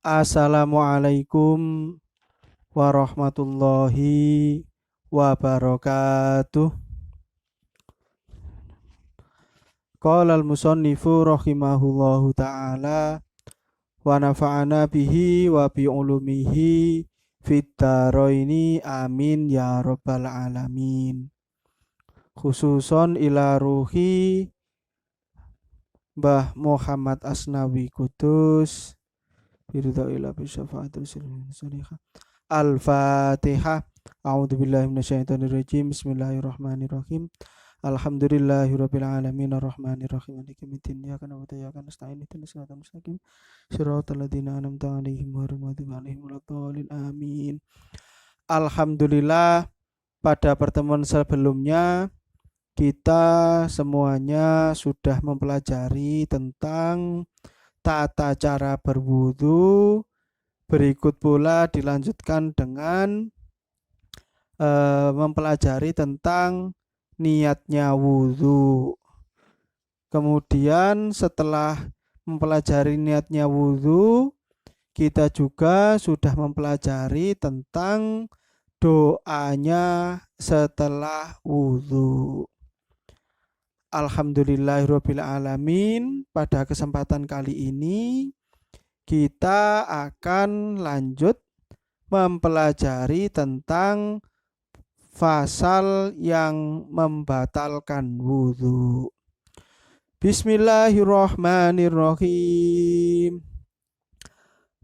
Assalamualaikum warahmatullahi wabarakatuh. Qala al-musannifu rahimahullahu ta'ala wa nafa'ana bihi wa bi ulumihi fid dharaini amin ya rabbal alamin. Khususon ila ruhi Mbah Muhammad Asnawi Kudus biridha ila bisyafaatul salihah. Al-Fatihah. A'udzubillahi minasyaitonirrajim. Bismillahirrahmanirrahim. Alhamdulillahirabbil alamin arrahmanirrahim maliki yaumiddin iyyaka na'budu wa iyyaka nasta'in ihdinas siratal mustaqim siratal ladzina an'amta 'alaihim ghairil maghdubi 'alaihim waladdallin amin. Alhamdulillah, pada pertemuan sebelumnya kita semuanya sudah mempelajari tentang tata cara berwudu. Berikut pula dilanjutkan dengan mempelajari tentang niatnya wudu. Kemudian setelah mempelajari niatnya wudu, kita juga sudah mempelajari tentang doanya setelah wudu. Alhamdulillahirabbil alamin. Pada kesempatan kali ini kita akan lanjut mempelajari tentang fasal yang membatalkan wudu. Bismillahirrahmanirrahim.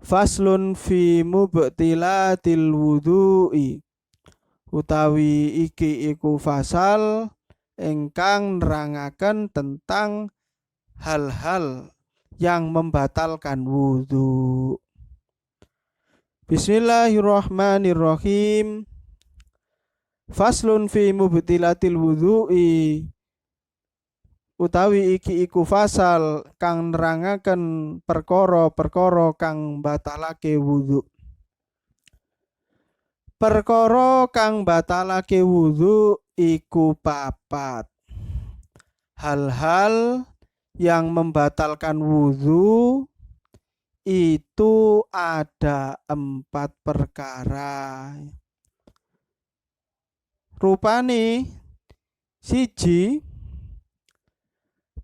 Faslun fi mubtilatil wudu'i. Utawi iki iku fasal ingkang nerangaken tentang hal-hal yang membatalkan wudu. Bismillahirrahmanirrahim. Faslun fi mubtilatil wudu'i. Utawi iki iku fasal kang nerangaken perkara-perkara kang batalake wudu. Perkara kang batalake wudu iku papat. Hal-hal yang membatalkan wudu itu ada 4 perkara. Rupane siji,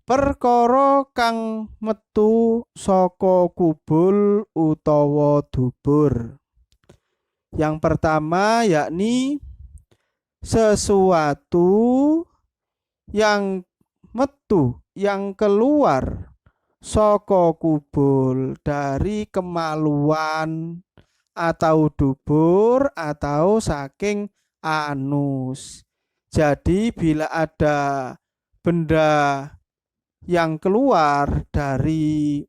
perkara kang metu saka kubul utawa dubur. Yang pertama yakni sesuatu yang metu, yang keluar saka kubul dari kemaluan atau dubur atau saking anus. Jadi bila ada benda yang keluar dari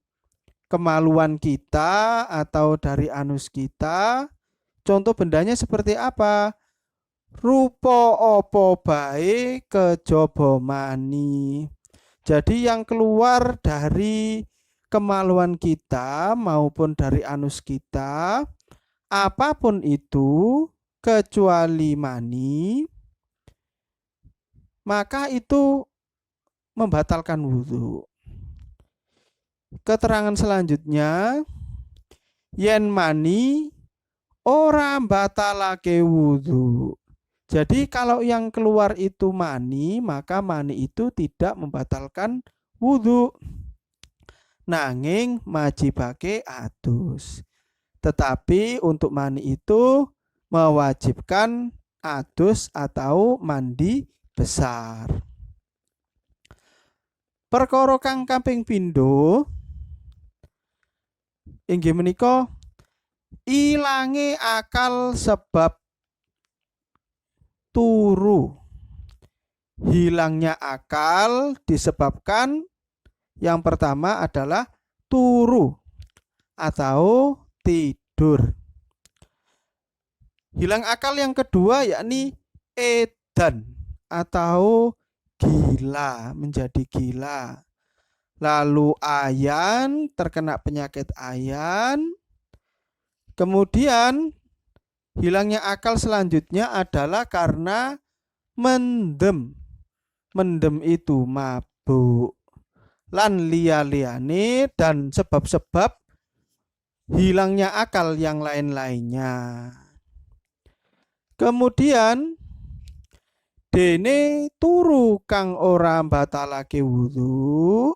kemaluan kita atau dari anus kita, contoh bendanya seperti apa? Rupa apa bae kejaba mani. Jadi yang keluar dari kemaluan kita maupun dari anus kita, apapun itu kecuali mani, maka itu membatalkan wudu. Keterangan selanjutnya, yen mani ora batalake wudu. Jadi kalau yang keluar itu mani, maka mani itu tidak membatalkan wudu. Nanging majibake adus. Tetapi untuk mani itu mewajibkan adus atau mandi besar. Perkara kang kaping pindho inggih menika ilange akal sebab turu. Hilangnya akal disebabkan yang pertama adalah turu atau tidur. Hilang akal yang kedua yakni edan atau gila, menjadi gila. Lalu ayan, terkena penyakit ayan. Kemudian hilangnya akal selanjutnya adalah karena mendem. Mendem itu mabuk. Lan liya-liyane dan sebab-sebab hilangnya akal yang lain-lainnya. Kemudian dene turu kang ora batalake wudu.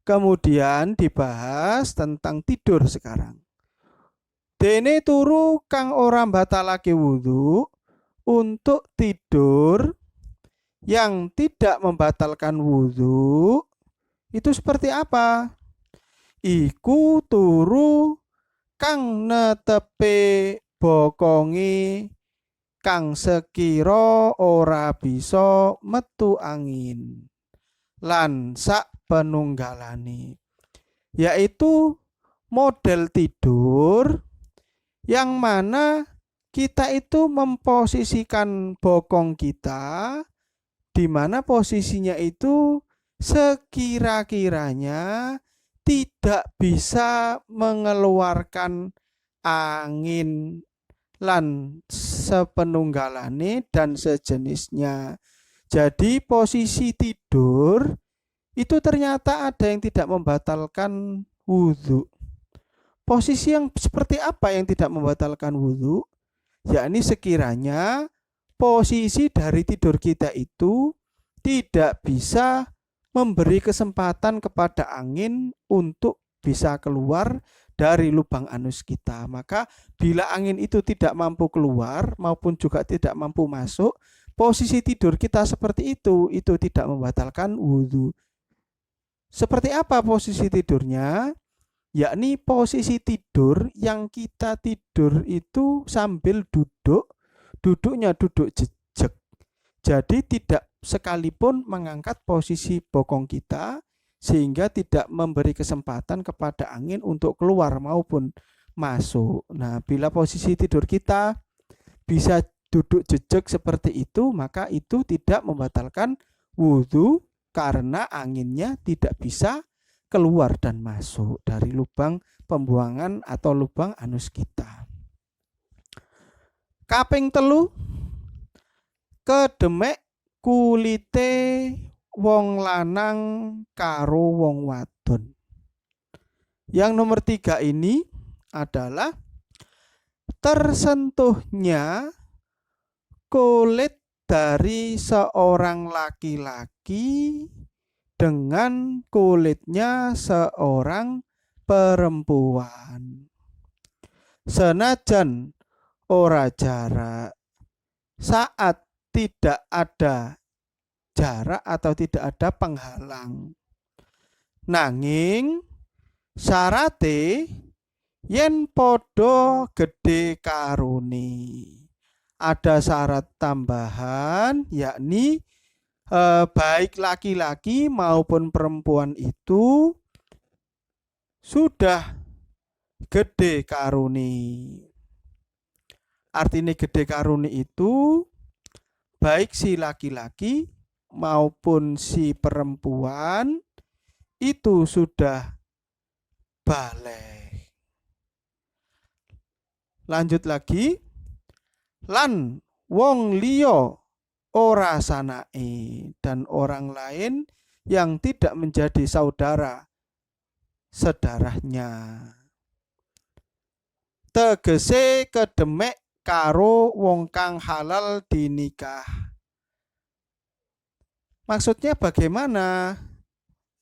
Kemudian dibahas tentang tidur sekarang. Dene turu kang ora batalake wudu untuk tidur yang tidak membatalkan wudu itu seperti apa? Iku turu kang netepe bokongi kang sekira ora bisa metu angin lan sak penunggalane, yaitu model tidur yang mana kita itu memposisikan bokong kita di mana posisinya itu sekira-kiranya tidak bisa mengeluarkan angin lan sepenunggalane dan sejenisnya. Jadi posisi tidur itu ternyata ada yang tidak membatalkan wudhu. Posisi yang seperti apa yang tidak membatalkan wudhu? Yakni sekiranya posisi dari tidur kita itu tidak bisa memberi kesempatan kepada angin untuk bisa keluar dari lubang anus kita. Maka bila angin itu tidak mampu keluar maupun juga tidak mampu masuk, posisi tidur kita seperti itu tidak membatalkan wudhu. Seperti apa posisi tidurnya? Yakni posisi tidur yang kita tidur itu sambil duduk, duduknya duduk jejak. Jadi tidak sekalipun mengangkat posisi bokong kita sehingga tidak memberi kesempatan kepada angin untuk keluar maupun masuk. Nah, bila posisi tidur kita bisa duduk jejak seperti itu, maka itu tidak membatalkan wudhu karena anginnya tidak bisa keluar dan masuk dari lubang pembuangan atau lubang anus kita. Kaping telu, kedemek kulite wong lanang karo wong wadon. Yang nomor 3 ini adalah tersentuhnya kulit dari seorang laki-laki dengan kulitnya seorang perempuan. Senajan ora jarak, saat tidak ada jarak atau tidak ada penghalang. Nanging syarate yen podo gede karuni. Ada syarat tambahan yakni baik laki-laki maupun perempuan itu sudah gede karuni. Artinya gede karuni itu baik si laki-laki maupun si perempuan itu sudah balik. Lanjut lagi, lan wong liya ora sanae, dan orang lain yang tidak menjadi saudara sedarahnya. Tegese kedemek karo wong kang halal dinikah. Maksudnya bagaimana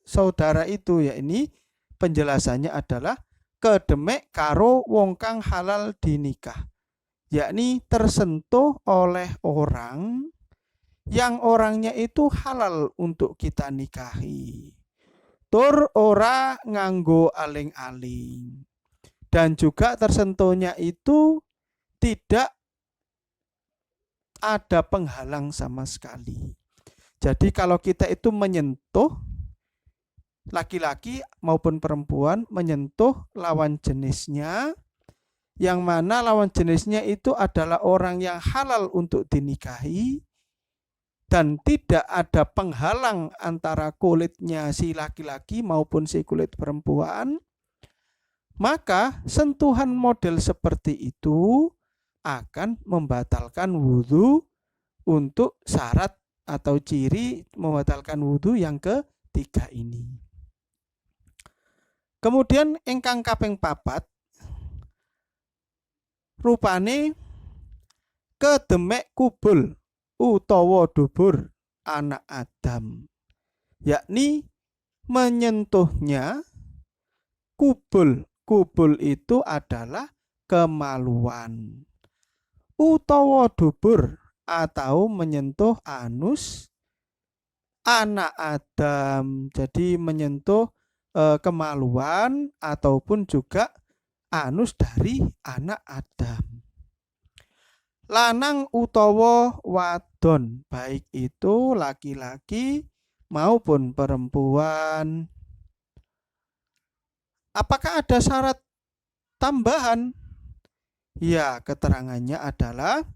saudara itu? Ya, ini penjelasannya adalah kedemek karo wong kang halal dinikah, yakni tersentuh oleh orang yang orangnya itu halal untuk kita nikahi. Tur ora nganggo aling-aling. Dan juga tersentuhnya itu tidak ada penghalang sama sekali. Jadi kalau kita itu menyentuh laki-laki maupun perempuan, menyentuh lawan jenisnya, yang mana lawan jenisnya itu adalah orang yang halal untuk dinikahi, dan tidak ada penghalang antara kulitnya si laki-laki maupun si kulit perempuan, maka sentuhan model seperti itu akan membatalkan wudhu untuk syarat atau ciri membatalkan wudhu yang ketiga ini. Kemudian ingkang kaping papat, rupane kedemek kubul utawa dubur anak Adam, yakni menyentuhnya kubul. Kubul itu adalah kemaluan, utawa dubur atau menyentuh anus anak Adam. Jadi menyentuh kemaluan ataupun juga anus dari anak Adam. Lanang utawa wadon, baik itu laki-laki maupun perempuan. Apakah ada syarat tambahan? Ya, keterangannya adalah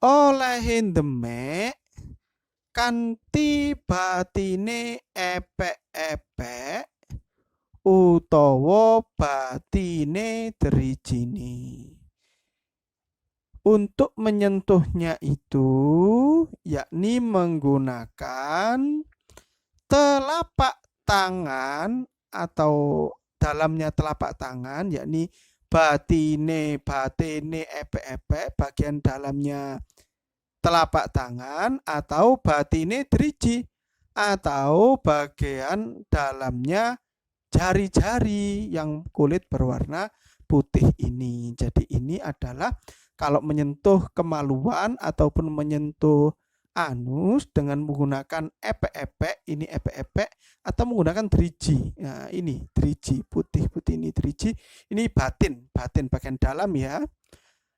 olehin demek kanthi batine epek-epek utawa batine drijine. Untuk menyentuhnya itu yakni menggunakan telapak tangan atau dalamnya telapak tangan, yakni batine epek-epek bagian dalamnya telapak tangan, atau batine driji atau bagian dalamnya jari-jari yang kulit berwarna putih ini. Jadi ini adalah kalau menyentuh kemaluan ataupun menyentuh anus dengan menggunakan epek-epek, ini epek-epek, atau menggunakan driji. Nah, ini driji, putih-putih ini driji, ini batin bagian dalam ya.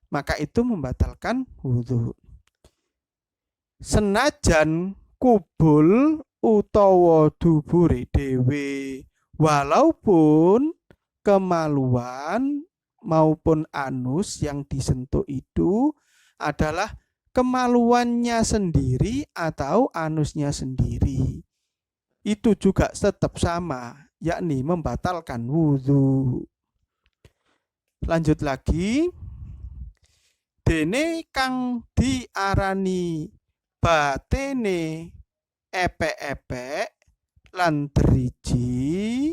Maka itu membatalkan wudhu. Senajan kubul utawa dubure dhewe, walaupun kemaluan maupun anus yang disentuh itu adalah kemaluannya sendiri atau anusnya sendiri, itu juga tetap sama, yakni membatalkan wudhu. Lanjut lagi, dene kang diarani batene epek-epek lan driji.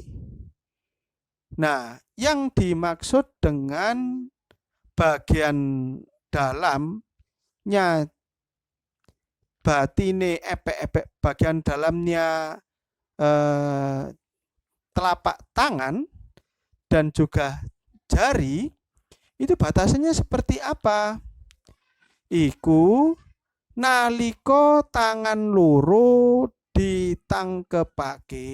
Nah, yang dimaksud dengan bagian dalamnya batine epek-epek, bagian dalamnya telapak tangan dan juga jari, itu batasannya seperti apa? Iku nalika tangan loro ditangkepake,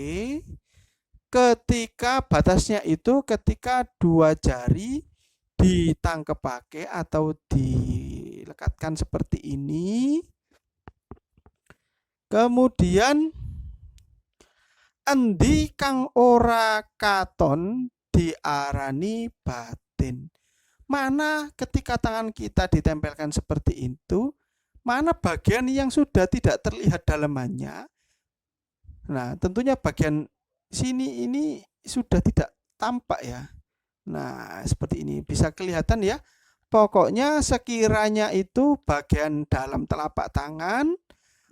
ketika batasnya itu ketika dua jari ditangkepake atau dilekatkan seperti ini, kemudian endi kang ora katon diarani batin. Mana ketika tangan kita ditempelkan seperti itu, mana bagian yang sudah tidak terlihat dalamannya. Nah, tentunya bagian sini ini sudah tidak tampak ya. Nah, seperti ini bisa kelihatan ya. Pokoknya sekiranya itu bagian dalam telapak tangan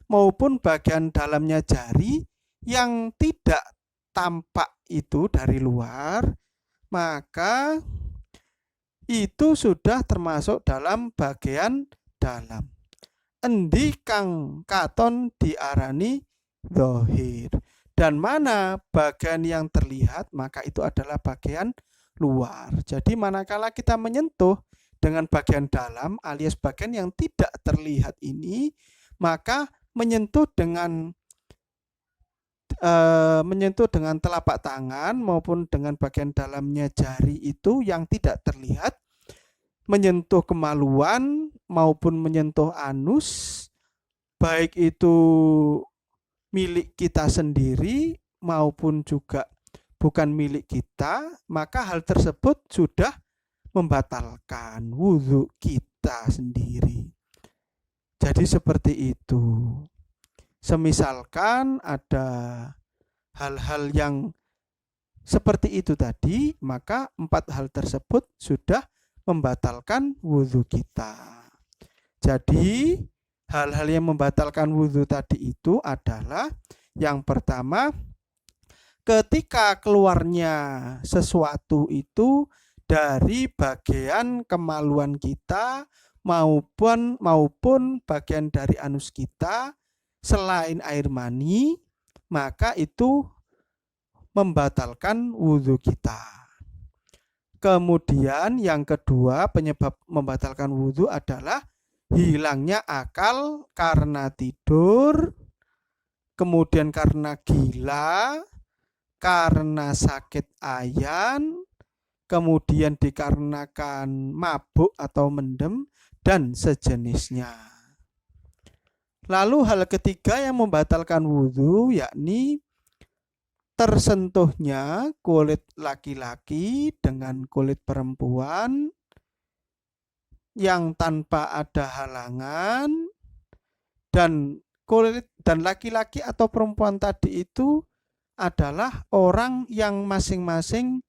maupun bagian dalamnya jari yang tidak tampak itu dari luar, maka itu sudah termasuk dalam bagian dalam. Endi kang katon diarani zahir. Dan mana bagian yang terlihat, maka itu adalah bagian luar. Jadi manakala kita menyentuh dengan bagian dalam alias bagian yang tidak terlihat ini, maka menyentuh dengan telapak tangan maupun dengan bagian dalamnya jari itu yang tidak terlihat, menyentuh kemaluan maupun menyentuh anus, baik itu milik kita sendiri maupun juga bukan milik kita, maka hal tersebut sudah membatalkan wudhu kita sendiri. Jadi seperti itu. Semisalkan ada hal-hal yang seperti itu tadi, maka 4 hal tersebut sudah membatalkan wudhu kita. Jadi hal-hal yang membatalkan wudhu tadi itu adalah yang pertama, ketika keluarnya sesuatu itu dari bagian kemaluan kita maupun bagian dari anus kita selain air mani, maka itu membatalkan wudhu kita. Kemudian yang kedua penyebab membatalkan wudhu adalah hilangnya akal karena tidur, kemudian karena gila, karena sakit ayan, kemudian dikarenakan mabuk atau mendem, dan sejenisnya. Lalu hal ketiga yang membatalkan wudhu yakni tersentuhnya kulit laki-laki dengan kulit perempuan yang tanpa ada halangan, dan kulit dan laki-laki atau perempuan tadi itu adalah orang yang masing-masing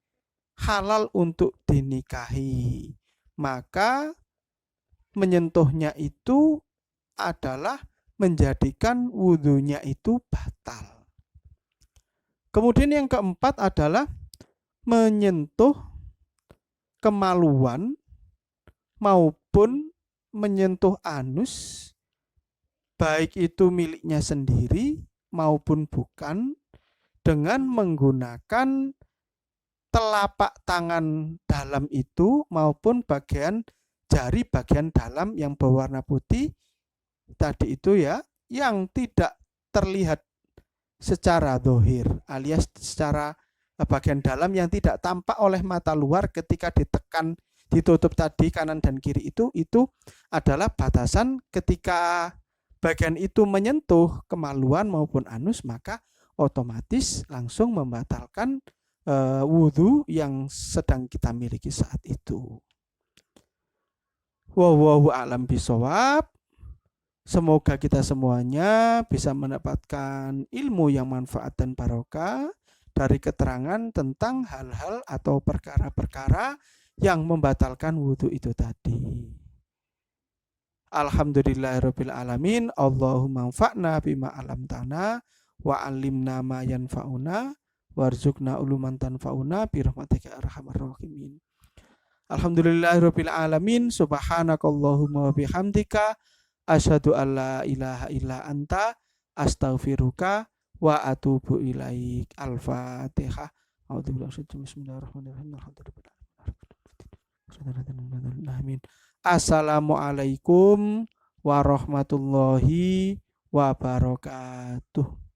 halal untuk dinikahi. Maka menyentuhnya itu adalah menjadikan wudhunya itu batal. Kemudian yang keempat adalah menyentuh kemaluan maupun menyentuh anus, baik itu miliknya sendiri maupun bukan, dengan menggunakan telapak tangan dalam itu maupun bagian jari bagian dalam yang berwarna putih tadi itu ya, yang tidak terlihat secara zahir alias secara bagian dalam yang tidak tampak oleh mata luar ketika ditekan ditutup tadi kanan dan kiri itu adalah batasan ketika bagian itu menyentuh kemaluan maupun anus, maka otomatis langsung membatalkan wudhu yang sedang kita miliki saat itu. Wallahu a'lam bishawab. Semoga kita semuanya bisa mendapatkan ilmu yang manfaat dan barokah dari keterangan tentang hal-hal atau perkara-perkara yang membatalkan wudhu itu tadi. Alhamdulillahirabbil alamin. Allahumma anfa'na bima 'allamtana wa 'allimna ma yanfa'una warzuqna uluman tanfa'una bi rahmatika arhamar rahimin. Alhamdulillahirabbil alamin. Subhanakallahumma wa bihamdika asyhadu an la ilaha illa anta astaghfiruka wa atubu ilaik. Al-Fatihah. Bismillahirrahmanirrahim. Assalamualaikum warahmatullahi wabarakatuh.